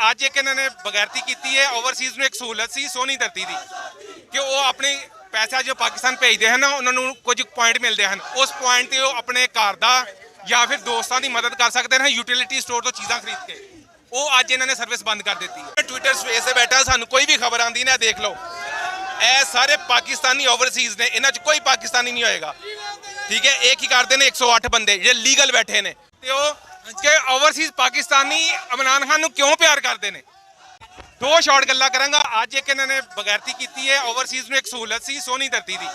ਅੱਜ ਇੱਕ ਇਹਨਾਂ ਨੇ ਬਗੈਰਤੀ ਕੀਤੀ ਹੈ। ਓਵਰਸੀਜ਼ ਨੂੰ ਇੱਕ ਸਹੂਲਤ ਸੀ ਸੋਹਣੀ ਧਰਤੀ ਦੀ ਕਿ ਉਹ ਆਪਣੇ ਪੈਸਾ ਜੋ ਪਾਕਿਸਤਾਨ ਭੇਜਦੇ ਹਨ ਉਹਨਾਂ ਨੂੰ ਕੁਝ ਪੁਆਇੰਟ ਮਿਲਦੇ ਹਨ। ਉਸ ਪੁਆਇੰਟ ਤੇ ਉਹ ਆਪਣੇ ਘਰ ਦਾ ਜਾਂ ਫਿਰ ਦੋਸਤਾਂ ਦੀ ਮਦਦ ਕਰ ਸਕਦੇ ਹਨ ਯੂਟਿਲਿਟੀ ਸਟੋਰ ਤੋਂ ਚੀਜ਼ਾਂ ਖਰੀਦ ਕੇ। ਉਹ ਅੱਜ ਇਹਨਾਂ ਨੇ ਸਰਵਿਸ ਬੰਦ ਕਰ ਦਿੱਤੀ ਹੈ। ਟਵਿੱਟਰ ਸਪੇਸ ਤੇ ਬੈਠਾ ਸਾਨੂੰ ਕੋਈ ਵੀ ਖਬਰ ਆਉਂਦੀ ਨਾ ਦੇਖ ਲਓ, ਇਹ ਸਾਰੇ ਪਾਕਿਸਤਾਨੀ ਓਵਰਸੀਜ਼ ਨੇ, ਇਹਨਾਂ 'ਚ ਕੋਈ ਪਾਕਿਸਤਾਨੀ ਨਹੀਂ ਹੋਏਗਾ। ਠੀਕ ਹੈ, ਇਹ ਕੀ ਕਰਦੇ ਨੇ 108 ਬੰਦੇ ਜਿਹੜੇ ਲੀਗਲ ਬੈਠੇ ਨੇ ਤੇ ਉਹ ਕਿ ਓਵਰਸੀਜ਼ ਪਾਕਿਸਤਾਨੀ ਇਮਰਾਨ ਖਾਨ ਨੂੰ ਕਿਉਂ ਪਿਆਰ ਕਰਦੇ ਨੇ। ਦੋ ਸ਼ਾਰਟ ਗੱਲਾਂ ਕਰਾਂਗਾ। ਅੱਜ ਇੱਕ ਇਹਨਾਂ ਨੇ ਬਗੈਰਤੀ ਕੀਤੀ ਹੈ। ਓਵਰਸੀਜ਼ ਨੂੰ ਇੱਕ ਸਹੂਲਤ ਸੀ ਸੋਹਣੀ ਧਰਤੀ ਦੀ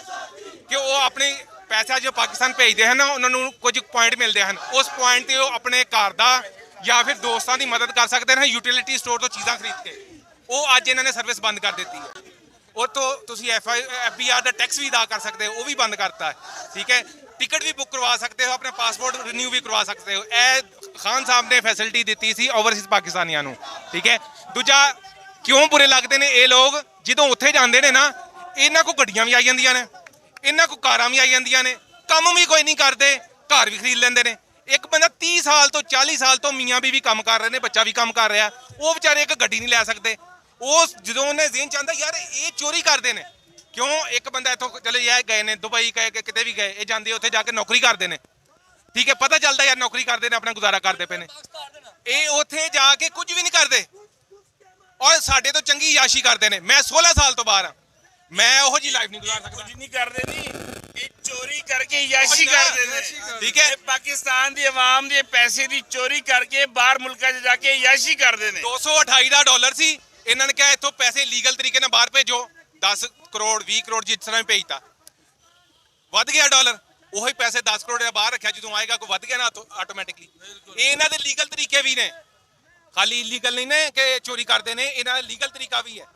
ਕਿ ਉਹ ਆਪਣੇ ਪੈਸਾ ਜੋ ਪਾਕਿਸਤਾਨ ਭੇਜਦੇ ਹਨ ਉਹਨਾਂ ਨੂੰ ਕੁਝ ਪੁਆਇੰਟ ਮਿਲਦੇ ਹਨ। ਉਸ ਪੁਆਇੰਟ ਤੇ ਉਹ ਆਪਣੇ ਘਰ ਦਾ ਜਾਂ ਫਿਰ ਦੋਸਤਾਂ ਦੀ ਮਦਦ ਕਰ ਸਕਦੇ ਹਨ ਯੂਟਿਲਿਟੀ ਸਟੋਰ ਤੋਂ ਚੀਜ਼ਾਂ ਖਰੀਦ ਕੇ। ਉਹ ਅੱਜ ਇਹਨਾਂ ਨੇ ਸਰਵਿਸ ਬੰਦ ਕਰ ਦਿੱਤੀ ਹੈ। ਉਹ ਤੋਂ ਤੁਸੀਂ FBR ਦਾ ਟੈਕਸ ਵੀ ਅਦਾ ਕਰ ਸਕਦੇ ਹੋ, ਉਹ ਵੀ ਬੰਦ ਕਰਤਾ ਹੈ। ਠੀਕ ਹੈ, टिकट भी बुक करवा सकते हो, अपना पासपोर्ट रिन्यू भी करवा सकते हो। ए खान साहब ने फैसिलिटी दी सी ओवरसीज पाकिस्तानियों को। ठीक है, दूजा क्यों बुरे लगते हैं ये लोग जो उत्थे जाते हैं ना, इन्हों को गड्डियां भी आई जांदियां ने, इन्हों को कारां भी आई जांदियां ने, काम भी कोई नहीं करते, घर भी खरीद लेंदे ने। एक बंदा 30 साल तो 40 साल तो मियाँ भी काम कर रहे हैं, बच्चा भी काम कर रहा, वो बेचारे एक गड्डी नहीं लै सकते। वो जो उन्हें ज़हन चाहता यार ये चोरी करते हैं क्यों। एक बंदा इतों चले ये गए ने दुबई गए किते भी गए, ये जाते उत्थे जाके नौकरी करते हैं। ठीक है, पता चलता यार नौकरी करते हैं, अपना गुजारा करते पे ने। ये उत्थे जाके कुछ भी नहीं करते और साडे तो चंगी याशी करते हैं। मैं 16 साल तो बाहर हाँ, मैं ओहो जी लाइफ नहीं गुजार सकता। कुछ नहीं करते नहीं, ये चोरी करके याशी करते हैं। ठीक है, पाकिस्तान दी अवाम दे पैसे दी चोरी करके बाहर मुल्कां च जाके याशी करते हैं। $228 सी इन्होंने क्या इतों पैसे लीगल तरीके नाल बाहर भेजो, 10 करोड़ 20 करोड़ जिस तरह भेजता, वध गया डॉलर। वही पैसे 10 करोड़ बाहर रखा, जो आएगा कोई वध गया ना तो ऑटोमैटिकली। ये इन्हों के लीगल तरीके भी ने, खाली इलीगल नहीं ने कि चोरी करते हैं। इन्हों का लीगल तरीका भी है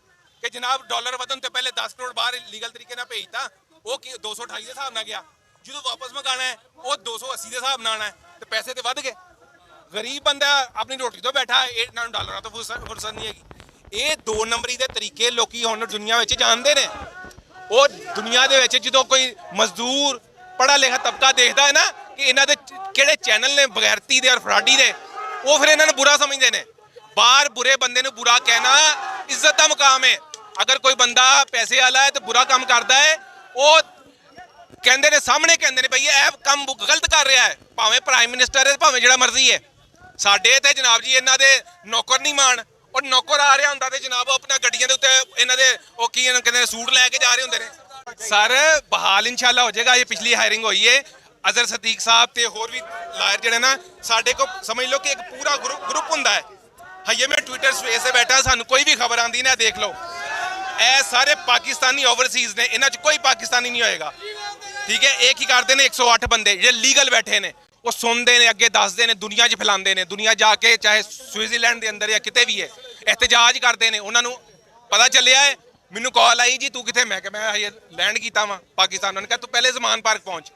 कि जनाब डॉलर वधन तो पहले 10 करोड़ बाहर लीगल तरीके ना भेजता, वो 228 के हिसाब न गया, जो वापस मंगाना है वो 280 के हिसाब न आना है, तो पैसे तो वध गए। गरीब बंदा अपनी रोटी तो बैठा है, इन्होंने डॉलर तो फुर्सत नहीं हैगी। ये 2 नंबरी के तरीके लोग हुण दुनिया में जानते हैं। वो दुनिया के जो कोई मजदूर पढ़ा लिखा तबका देखता है ना कि इन्हों के किहड़े चैनल ने बगैरती दे और फ्राडी दे, वो फिर इन्होंने बुरा समझते हैं। बाहर बुरे बंदे ने बुरा कहना इज्जत का मुकाम है। अगर कोई बंदा पैसे वाला है तो बुरा काम करता है, वो कहते हैं सामने कहते हैं भाई यह काम गलत कर रहा है, भावें प्राइम मिनिस्टर है भावें जिहड़ा मर्जी है। साडे ते जनाब जी इन्हों के नौकर नहीं मान, और नौकर आ रहा होंदा ते जनाब अपना गड्डियां दे उत्ते इन्हां दे ओ की कहंदे सूट लैके जा रहे होंदे ने। सर बहाल इंशाअल्लाह हो जाएगा। ये पिछली हायरिंग हुई है, अजहर सदीक साहब ते होर भी लायर जिहड़े ना साडे को समझ लो कि एक पूरा ग्रुप हुंदा है। हाइए मैं ट्विटर स्पेस से बैठा, सानू कोई भी खबर आंदी ना देख लो, ए सारे पाकिस्तानी ओवरसीज ने, इन्हां च कोई पाकिस्तानी नहीं होएगा। ठीक है, एक ही करते हैं 108 बंदे जो लीगल बैठे ने, वो सुनते हैं अगे दसते हैं, दुनिया च फैलाते हैं, दुनिया जाके चाहे स्विट्जरलैंड के अंदर या किते भी है एहतजाज करते हैं। उन्होंने पता चलिया है, मैनू कॉल आई जी तू किथे, मैं हजे लैंड किया वा पाकिस्तान। उन्होंने कहा तू पहले जमान पार्क पहुँच,